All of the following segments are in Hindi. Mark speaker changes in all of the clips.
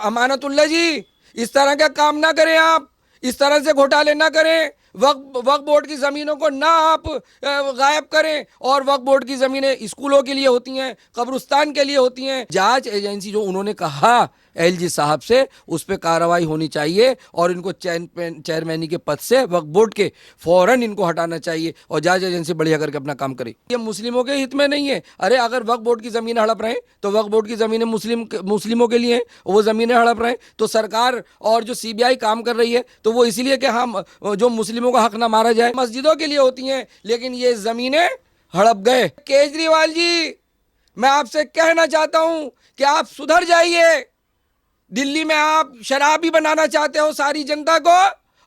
Speaker 1: अमानतुल्लाह जी, इस तरह का काम ना करें आप, इस तरह से घोटाले ना करें। वक्फ बोर्ड की जमीनों को ना आप गायब करें। और वक्फ बोर्ड की जमीनें स्कूलों के लिए होती हैं, कब्रिस्तान के लिए होती हैं। जांच एजेंसी जो उन्होंने कहा एलजी साहब से, उस पर कार्रवाई होनी चाहिए और इनको चेयरमैनी के पद से वक्फ बोर्ड के फौरन इनको हटाना चाहिए और जांच एजेंसी बढ़िया करके अपना काम करे। ये मुस्लिमों के हित में नहीं है। अरे अगर वक्फ बोर्ड की जमीन हड़प रहे तो वक्फ बोर्ड की जमीनें मुस्लिमों के लिए हैं, वो जमीनें हड़प रहे तो सरकार और जो सीबीआई काम कर रही है तो वो इसीलिए कि हम जो मुस्लिमों का हक ना मारा जाए। मस्जिदों के लिए होती हैं, लेकिन ये जमीनें हड़प गए। केजरीवाल जी, मैं आपसे कहना चाहता हूं कि आप सुधर जाइए। दिल्ली में आप शराब भी बनाना चाहते हो सारी जनता को,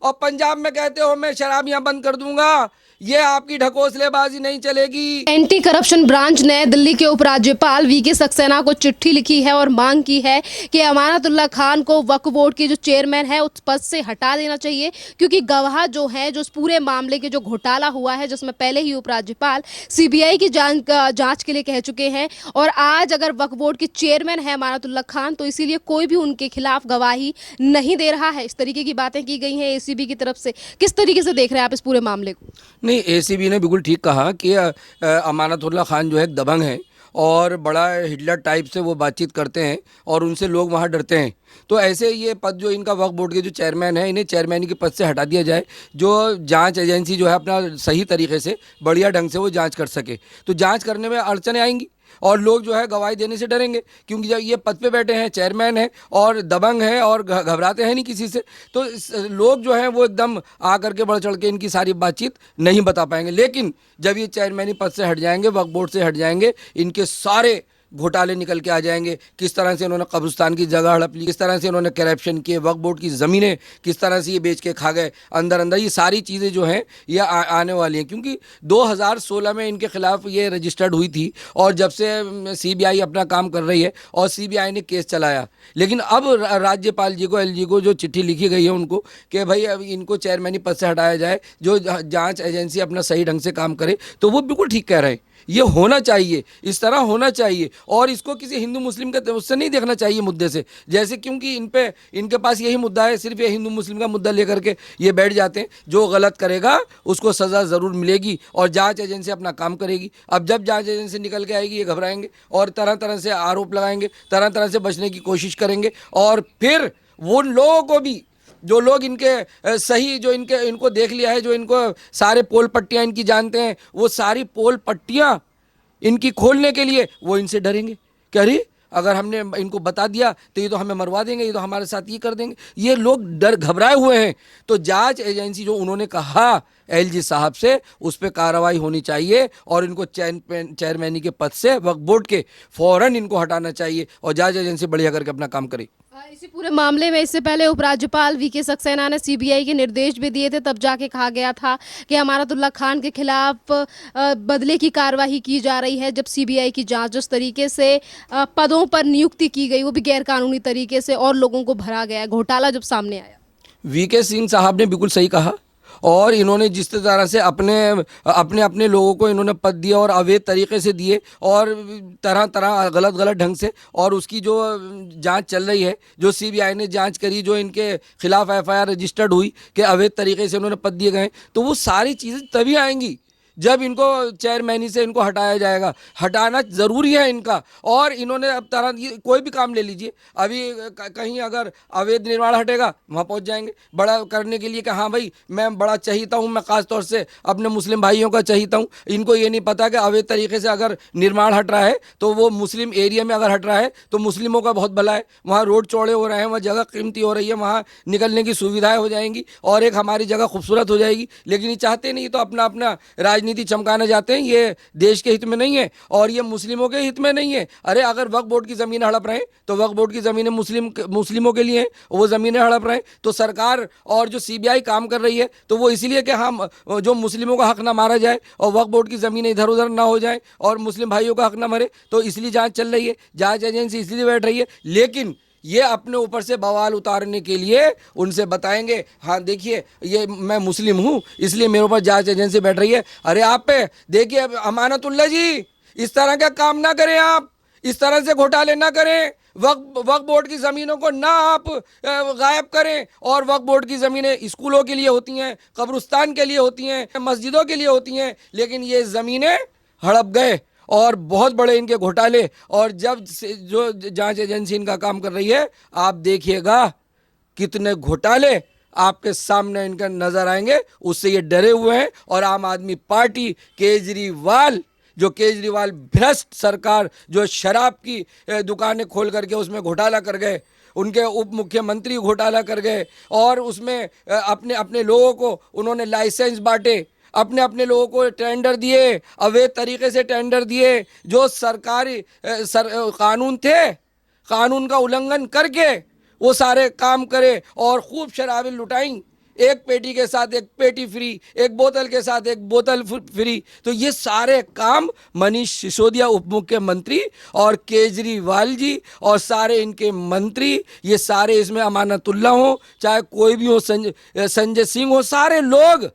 Speaker 1: और पंजाब में कहते हो मैं शराब यहां बंद कर दूंगा। ये आपकी ढकोसलेबाजी नहीं चलेगी।
Speaker 2: एंटी करप्शन ब्रांच ने दिल्ली के उपराज्यपाल वीके सक्सेना को चिट्ठी लिखी है और मांग की है कि अमानतुल्लाह खान को वक्फ बोर्ड के जो चेयरमैन है उस पद से हटा देना चाहिए, क्योंकि गवाह जो है, जो इस पूरे मामले के जो घोटाला हुआ है, जिसमें पहले ही उपराज्यपाल सीबीआई की जांच के लिए कह चुके हैं, और आज अगर वक्फ बोर्ड के चेयरमैन है अमानतुल्लाह खान, तो इसीलिए कोई भी उनके खिलाफ गवाही नहीं दे रहा है। इस तरीके की बातें की गई हैं एसीबी की तरफ से। किस तरीके से देख रहे हैं आप इस पूरे मामले को?
Speaker 1: नहीं, एसीबी ने बिल्कुल ठीक कहा कि अमानतुल्लाह खान जो है एक दबंग है और बड़ा हिटलर टाइप से वो बातचीत करते हैं और उनसे लोग वहाँ डरते हैं। तो ऐसे ये पद जो इनका वक्फ बोर्ड के जो चेयरमैन है, इन्हें चेयरमैन के पद से हटा दिया जाए, जो जांच एजेंसी जो है अपना सही तरीके से बढ़िया ढंग से वो जांच कर सके। तो जांच करने में अड़चनें आएंगी और लोग जो है गवाही देने से डरेंगे, क्योंकि जब ये पद पे बैठे हैं, चेयरमैन है और दबंग है और घबराते हैं नहीं किसी से, तो लोग जो हैं वो एकदम आकर के बढ़ चढ़ के इनकी सारी बातचीत नहीं बता पाएंगे। लेकिन जब ये चेयरमैनी पद से हट जाएंगे, वक्फ बोर्ड से हट जाएंगे, इनके सारे घोटाले निकल के आ जाएंगे। किस तरह से इन्होंने कब्रिस्तान की जगह हड़प ली, किस तरह से इन्होंने करप्शन किए, वक्फ बोर्ड की ज़मीनें किस तरह से ये बेच के खा गए अंदर अंदर, ये सारी चीज़ें जो हैं ये आने वाली हैं। क्योंकि 2016 में इनके खिलाफ ये रजिस्टर्ड हुई थी और जब से सीबीआई अपना काम कर रही है और सीबीआई ने केस चलाया, लेकिन अब राज्यपाल जी को, एलजी को जो चिट्ठी लिखी गई है उनको कि भाई अब इनको चेयरमैनी पद से हटाया जाए, जो जाँच एजेंसी अपना सही ढंग से काम करे, तो वो बिल्कुल ठीक कह रहे हैं। ये होना चाहिए, इस तरह होना चाहिए और इसको किसी हिंदू मुस्लिम के उससे नहीं देखना चाहिए मुद्दे से, जैसे क्योंकि इनके पास यही मुद्दा है, सिर्फ ये हिंदू मुस्लिम का मुद्दा लेकर के ये बैठ जाते हैं। जो गलत करेगा उसको सज़ा ज़रूर मिलेगी और जांच एजेंसी अपना काम करेगी। अब जब जांच एजेंसी निकल के आएगी, ये घबराएंगे और तरह तरह से आरोप लगाएंगे, तरह तरह से बचने की कोशिश करेंगे और फिर वो लोगों को भी, जो लोग इनके सही, जो इनको देख लिया है, जो इनको सारे पोल पट्टियाँ इनकी जानते हैं, वो सारी पोल पट्टियाँ इनकी खोलने के लिए वो इनसे डरेंगे कि अरे अगर हमने इनको बता दिया तो ये तो हमें मरवा देंगे, ये तो हमारे साथ ये कर देंगे। ये लोग डर घबराए हुए हैं। तो जांच एजेंसी जो उन्होंने कहा एलजी साहब से, उस पर कार्रवाई होनी चाहिए और इनको चेयरमैनी के पद से वक्फ बोर्ड के फौरन इनको हटाना चाहिए और जांच एजेंसी बढ़िया करके अपना काम करे।
Speaker 2: इसी पूरे मामले में इससे पहले उपराज्यपाल वीके सक्सेना ने सीबीआई के निर्देश भी दिए थे। तब जाके कहा गया था कि अमानतुल्लाह खान के खिलाफ बदले की कार्रवाई की जा रही है। जब सीबीआई की जांच जिस तरीके से पदों पर नियुक्ति की गई, वो भी गैरकानूनी तरीके से, और लोगों को भरा गया, घोटाला जब सामने आया।
Speaker 1: वीके सिंह साहब ने बिल्कुल सही कहा और इन्होंने जिस तरह से अपने लोगों को इन्होंने पद दिया और अवैध तरीके से दिए और तरह तरह गलत ढंग से, और उसकी जो जांच चल रही है, जो सीबीआई ने जांच करी, जो इनके खिलाफ एफआईआर रजिस्टर्ड हुई कि अवैध तरीके से उन्होंने पद दिए गए, तो वो सारी चीज़ें तभी आएंगी जब इनको चेयरमैनी से इनको हटाया जाएगा। हटाना ज़रूरी है इनका। और इन्होंने अब तरह कोई भी काम ले लीजिए, अभी कहीं अगर अवैध निर्माण हटेगा वहाँ पहुँच जाएंगे बड़ा करने के लिए कि हाँ भाई मैं बड़ा चाहता हूँ, मैं ख़ास तौर से अपने मुस्लिम भाइयों का चाहता हूँ। इनको ये नहीं पता कि अवैध तरीके से अगर निर्माण हट रहा है तो वो मुस्लिम एरिया में अगर हट रहा है तो मुस्लिमों का बहुत भला है। वहाँ रोड चौड़े हो रहे हैं, वहाँ जगह कीमती हो रही है, वहाँ निकलने की सुविधाएँ हो जाएंगी और एक हमारी जगह खूबसूरत हो जाएगी। लेकिन ये चाहते नहीं, तो अपना अपना राजनीति चमकाने जाते हैं। ये देश के हित में नहीं है और ये मुस्लिमों के हित में नहीं है। अरे अगर वक्फ बोर्ड की ज़मीन हड़प रहे तो वक्फ बोर्ड की ज़मीनें मुस्लिमों के लिए हैं, वो ज़मीनें हड़प रहे तो सरकार और जो सीबीआई काम कर रही है तो वो इसलिए कि हम जो मुस्लिमों का हक ना मारा जाए और वक्फ बोर्ड की ज़मीनें इधर उधर ना हो जाए और मुस्लिम भाइयों का हक ना मरे, तो इसलिए जाँच चल रही है, जाँच एजेंसी इसलिए बैठ रही है। लेकिन ये अपने ऊपर से बवाल उतारने के लिए उनसे बताएंगे हाँ देखिए ये मैं मुस्लिम हूँ इसलिए मेरे ऊपर जांच एजेंसी बैठ रही है। अरे आप पे देखिए अमानतुल्लाह जी, इस तरह का काम ना करें आप, इस तरह से घोटाले ना करें। वक्फ बोर्ड की ज़मीनों को ना आप गायब करें, और वक्फ बोर्ड की ज़मीनें स्कूलों के लिए होती हैं, कब्रिस्तान के लिए होती हैं, मस्जिदों के लिए होती हैं, लेकिन ये ज़मीनें हड़प गए और बहुत बड़े इनके घोटाले। और जब से जो जांच एजेंसी इनका काम कर रही है, आप देखिएगा कितने घोटाले आपके सामने इनका नजर आएंगे, उससे ये डरे हुए हैं। और आम आदमी पार्टी, केजरीवाल भ्रष्ट सरकार, जो शराब की दुकानें खोल करके उसमें घोटाला कर गए, उनके उप मुख्यमंत्री घोटाला कर गए, और उसमें अपने अपने लोगों को उन्होंने लाइसेंस बांटे, अपने अपने लोगों को टेंडर दिए, अवैध तरीके से टेंडर दिए, जो सरकारी कानून थे, कानून का उल्लंघन करके वो सारे काम करे और खूब शराबें लुटाई, एक पेटी के साथ एक पेटी फ्री, एक बोतल के साथ एक बोतल फ्री। तो ये सारे काम मनीष सिसोदिया उप मुख्यमंत्री और केजरीवाल जी और सारे इनके मंत्री, ये सारे इसमें अमानतुल्ला हो, चाहे कोई भी हो, संजय सिंह हो, सारे लोग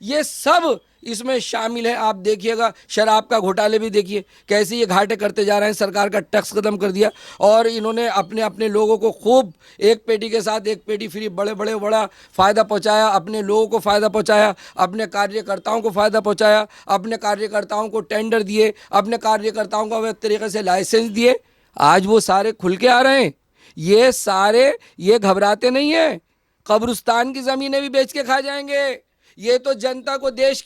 Speaker 1: ये सब इसमें शामिल है। आप देखिएगा शराब का घोटाले भी देखिए कैसे ये घाटे करते जा रहे हैं, सरकार का टैक्स खत्म कर दिया, और इन्होंने अपने अपने लोगों को खूब एक पेटी के साथ एक पेटी फ्री, बड़ा फ़ायदा पहुंचाया, अपने लोगों को फ़ायदा पहुंचाया, अपने कार्यकर्ताओं को फ़ायदा पहुंचाया, अपने कार्यकर्ताओं को टेंडर दिए, अपने कार्यकर्ताओं को अवैध तरीके से लाइसेंस दिए। आज वो सारे खुल के आ रहे हैं, ये सारे ये घबराते नहीं हैं, कब्रिस्तान की ज़मीनें भी बेच के खा जाएंगे। ये तो जनता को, देश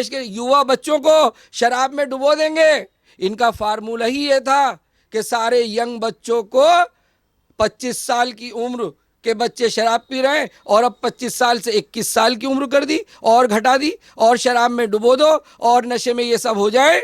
Speaker 1: के युवा बच्चों को शराब में डुबो देंगे। इनका फार्मूला ही ये था कि सारे यंग बच्चों को 25 साल की उम्र के बच्चे शराब पी रहे हैं, और अब 25 साल से 21 साल की उम्र कर दी और घटा दी, और शराब में डुबो दो और नशे में ये सब हो जाए,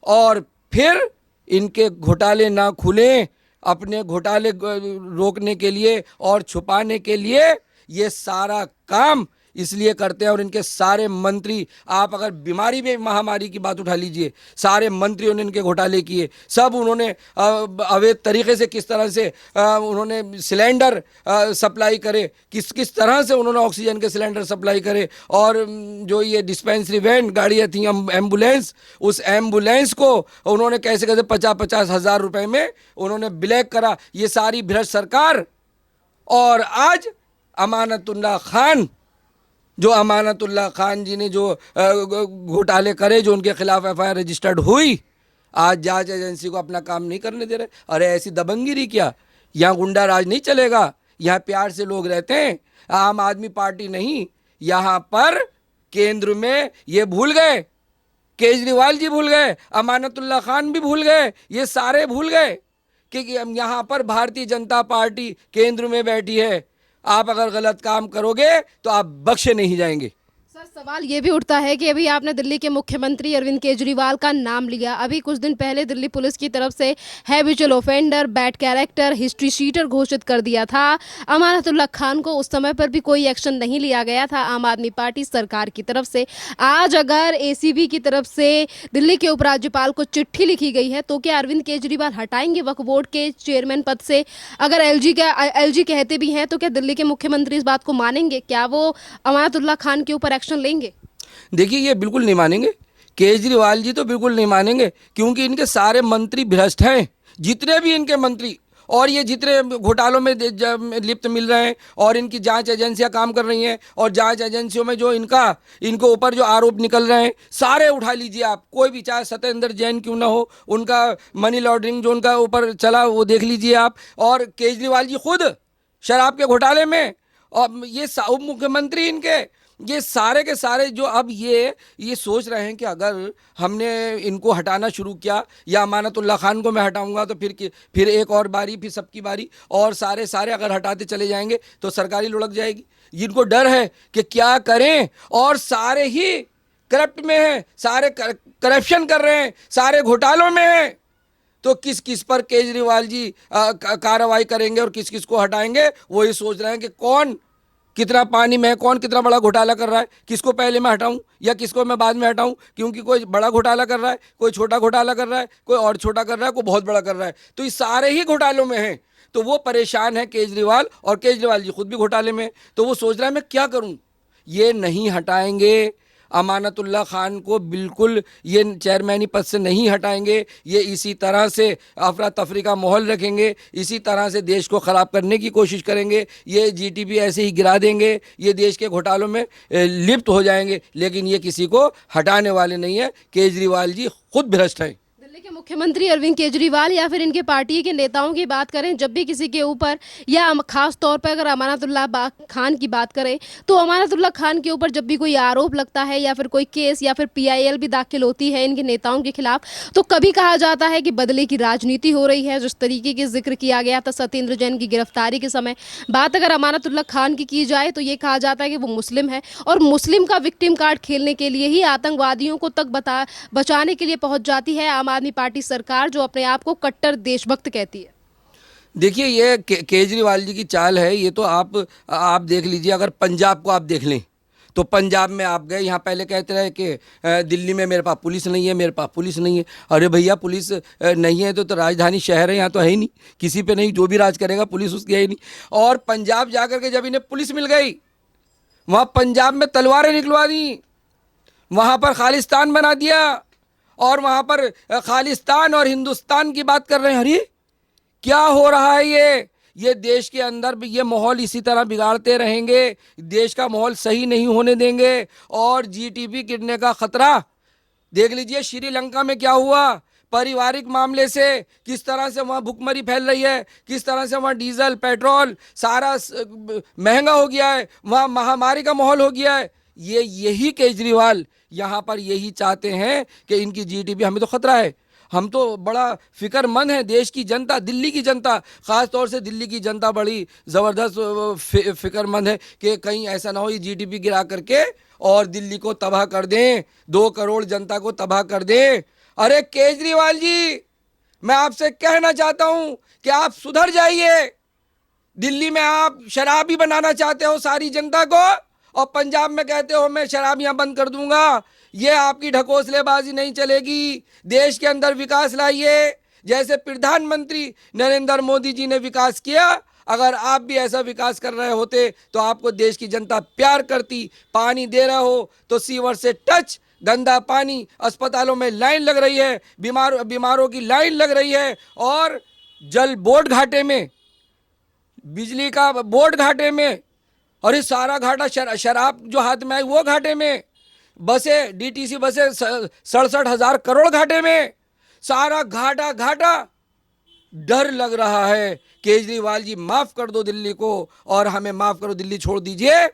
Speaker 1: और फिर इनके घोटाले ना खुलें। अपने घोटाले रोकने के लिए और छुपाने के लिए ये सारा काम इसलिए करते हैं। और इनके सारे मंत्री, आप अगर बीमारी में महामारी की बात उठा लीजिए, सारे मंत्रियों ने इनके घोटाले किए, सब उन्होंने अवैध तरीके से किस तरह से उन्होंने सिलेंडर सप्लाई करे, किस किस तरह से उन्होंने ऑक्सीजन के सिलेंडर सप्लाई करे, और जो ये डिस्पेंसरी वैन गाड़ियाँ थी, एम्बुलेंस, उस एम्बुलेंस को उन्होंने कैसे कैसे 50-50 हज़ार रुपए में उन्होंने ब्लैक करा। ये सारी भ्रष्ट सरकार। और आज अमानतुल्ला खान, जो अमानतुल्ला खान जी ने जो घोटाले करे, जो उनके खिलाफ एफआईआर रजिस्टर्ड हुई, आज जांच एजेंसी को अपना काम नहीं करने दे रहे। अरे ऐसी दबंगगिरी क्या? यहाँ गुंडा राज नहीं चलेगा, यहाँ प्यार से लोग रहते हैं। आम आदमी पार्टी नहीं, यहाँ पर केंद्र में ये भूल गए, केजरीवाल जी भूल गए, अमानतुल्ला खान भी भूल गए, ये सारे भूल गए कि यहाँ पर भारतीय जनता पार्टी केंद्र में बैठी है। आप अगर गलत काम करोगे तो आप बख्शे नहीं जाएंगे।
Speaker 2: सर, सवाल ये भी उठता है कि अभी आपने दिल्ली के मुख्यमंत्री अरविंद केजरीवाल का नाम लिया, अभी कुछ दिन पहले दिल्ली पुलिस की तरफ से habitual offender, bad character, history sheeter घोषित कर दिया था अमानतुल्ला खान को। उस समय पर भी कोई एक्शन नहीं लिया गया था आम आदमी पार्टी सरकार की तरफ से। आज अगर एसीबी की तरफ से दिल्ली के उपराज्यपाल को चिट्ठी लिखी गई है, तो क्या अरविंद केजरीवाल हटाएंगे वक्फ बोर्ड के चेयरमैन पद से? अगर एलजी कहते भी हैं, तो क्या दिल्ली के मुख्यमंत्री इस बात को मानेंगे? क्या वो अमानतुल्ला खान के ऊपर एक्शन लेंगे?
Speaker 1: देखिए, ये बिल्कुल नहीं मानेंगे, केजरीवाल जी तो बिल्कुल नहीं मानेंगे, क्योंकि इनके सारे मंत्री भ्रष्ट हैं, जितने भी इनके मंत्री, और ये जितने घोटालों में लिप्त मिल रहे हैं, और इनकी जांच एजेंसियां काम कर रही हैं, और जांच एजेंसियों में जो इनको ऊपर जो आरोप निकल रहे हैं, सारे उठा लीजिए आप, कोई भी, चाहे सत्येंद्र जैन क्यों ना हो, उनका मनी लॉन्ड्रिंग जो उनका ऊपर चला वो देख लीजिए आप, और केजरीवाल जी खुद शराब के घोटाले में, और ये उप मुख्यमंत्री इनके, ये सारे के सारे जो अब ये सोच रहे हैं कि अगर हमने इनको हटाना शुरू किया, या अमानतुल्ला खान को मैं हटाऊंगा, तो फिर एक और बारी, फिर सबकी बारी, और सारे अगर हटाते चले जाएंगे तो सरकारी लुढ़क जाएगी। इनको डर है कि क्या करें, और सारे ही करप्ट में हैं, सारे करप्शन कर रहे हैं, सारे घोटालों में हैं, तो किस किस पर केजरीवाल जी कार्रवाई करेंगे और किस किस को हटाएंगे, वही सोच रहे हैं कि कौन कितना पानी में है, कौन कितना बड़ा घोटाला कर रहा है, किसको पहले मैं हटाऊं या किसको मैं बाद में हटाऊं, क्योंकि कोई बड़ा घोटाला कर रहा है, कोई छोटा घोटाला कर रहा है, कोई और छोटा कर रहा है, कोई बहुत बड़ा कर रहा है, तो ये सारे ही घोटालों में हैं। तो वो परेशान है केजरीवाल, और केजरीवाल जी खुद भी घोटाले में, तो वो सोच रहा है मैं क्या करूं, ये नहीं हटाएंगे। अमानतुल्लाह खान को बिल्कुल ये चेयरमैनी पद से नहीं हटाएंगे। ये इसी तरह से अफरा तफरी का माहौल रखेंगे, इसी तरह से देश को ख़राब करने की कोशिश करेंगे। ये जीटीपी ऐसे ही गिरा देंगे, ये देश के घोटालों में लिप्त हो जाएंगे, लेकिन ये किसी को हटाने वाले नहीं है। केजरीवाल जी खुद भ्रष्ट हैं।
Speaker 2: दिल्ली के मुख्यमंत्री अरविंद केजरीवाल या फिर इनके पार्टी के नेताओं की बात करें, जब भी किसी के ऊपर या खास तौर पर अगर अमानतुल्लाह खान की बात करें, तो अमानतुल्लाह खान के ऊपर जब भी कोई आरोप लगता है या फिर कोई केस या फिर पीआईएल भी दाखिल होती है इनके नेताओं के खिलाफ, तो कभी कहा जाता है कि बदले की राजनीति हो रही है। जिस तरीके की जिक्र किया गया था सत्येंद्र जैन की गिरफ्तारी के समय, बात अगर अमानतुल्लाह खान की जाए तो ये कहा जाता है कि वो मुस्लिम है और मुस्लिम का विक्टिम कार्ड खेलने के लिए ही आतंकवादियों को तक बचाने के लिए पहुंच जाती है आम आदमी पार्टी सरकार, जो अपने आप को कट्टर देशभक्त कहती है।
Speaker 1: देखिए, ये केजरीवाल जी की चाल है। ये तो आप देख लीजिए, अगर पंजाब को आप देख लें तो पंजाब में आप गए, यहाँ पहले कहते रहे कि दिल्ली में मेरे पास पुलिस नहीं है, मेरे पास पुलिस नहीं है। अरे भैया, पुलिस नहीं है तो राजधानी शहर है, यहाँ तो है ही नहीं, किसी पे नहीं, जो भी राज करेगा पुलिस उसकी है ही नहीं। और पंजाब जाकर के जब इन्हें पुलिस मिल गई, वहाँ पंजाब में तलवारें निकलवा दी, वहाँ पर खालिस्तान बना दिया और वहाँ पर खालिस्तान और हिंदुस्तान की बात कर रहे हैं। अरे क्या हो रहा है ये देश के अंदर भी ये माहौल इसी तरह बिगाड़ते रहेंगे, देश का माहौल सही नहीं होने देंगे और जीटीपी गिरने का खतरा। देख लीजिए श्रीलंका में क्या हुआ, पारिवारिक मामले से किस तरह से वहाँ भुखमरी फैल रही है, किस तरह से वहाँ डीजल पेट्रोल सारा महंगा हो गया है, वहाँ महामारी का माहौल हो गया है। यही केजरीवाल यहाँ पर यही चाहते हैं कि इनकी जीटीपी, हमें तो खतरा है, हम तो बड़ा फिक्रमंद है। देश की जनता, दिल्ली की जनता, ख़ास तौर से दिल्ली की जनता बड़ी ज़बरदस्त फिक्रमंद है कि कहीं ऐसा ना हो ये जीटीपी गिरा करके और दिल्ली को तबाह कर दें, 2 करोड़ जनता को तबाह कर दें। अरे केजरीवाल जी, मैं आपसे कहना चाहता हूं कि आप सुधर जाइए। दिल्ली में आप शराबी बनाना चाहते हो सारी जनता को और पंजाब में कहते हो मैं शराबियां बंद कर दूंगा। ये आपकी ढकोसलेबाजी नहीं चलेगी। देश के अंदर विकास लाइए, जैसे प्रधानमंत्री नरेंद्र मोदी जी ने विकास किया। अगर आप भी ऐसा विकास कर रहे होते तो आपको देश की जनता प्यार करती। पानी दे रहे हो तो सीवर से टच, गंदा पानी, अस्पतालों में लाइन लग रही है, बीमारों की लाइन लग रही है, और जल बोर्ड घाटे में, बिजली का बोर्ड घाटे में, और ये सारा घाटा शराब जो हाथ में आई वो घाटे में, बसें डीटीसी बसें 67,000 करोड़ घाटे में, सारा घाटा। डर लग रहा है। केजरीवाल जी माफ कर दो दिल्ली को और हमें माफ करो, दिल्ली छोड़ दीजिए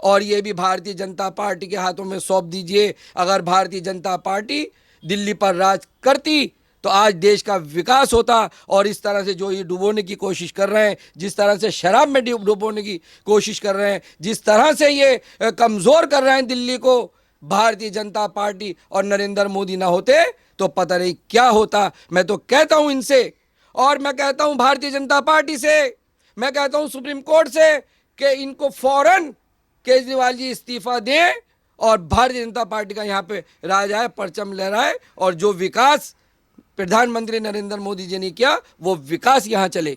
Speaker 1: और ये भी भारतीय जनता पार्टी के हाथों में सौंप दीजिए। अगर भारतीय जनता पार्टी दिल्ली पर राज करती तो आज देश का विकास होता। और इस तरह से जो ये डुबोने की कोशिश कर रहे हैं, जिस तरह से शराब में डुबोने की कोशिश कर रहे हैं, जिस तरह से ये कमज़ोर कर रहे हैं दिल्ली को, भारतीय जनता पार्टी और नरेंद्र मोदी ना होते तो पता नहीं क्या होता। मैं तो कहता हूं इनसे, और मैं कहता हूं भारतीय जनता पार्टी से, मैं कहता हूं सुप्रीम कोर्ट से कि इनको फौरन केजरीवाल जी इस्तीफा दें और भारतीय जनता पार्टी का यहाँ पे राज आए, परचम लहराए और जो विकास प्रधानमंत्री नरेंद्र मोदी जी ने किया वो विकास यहाँ चले।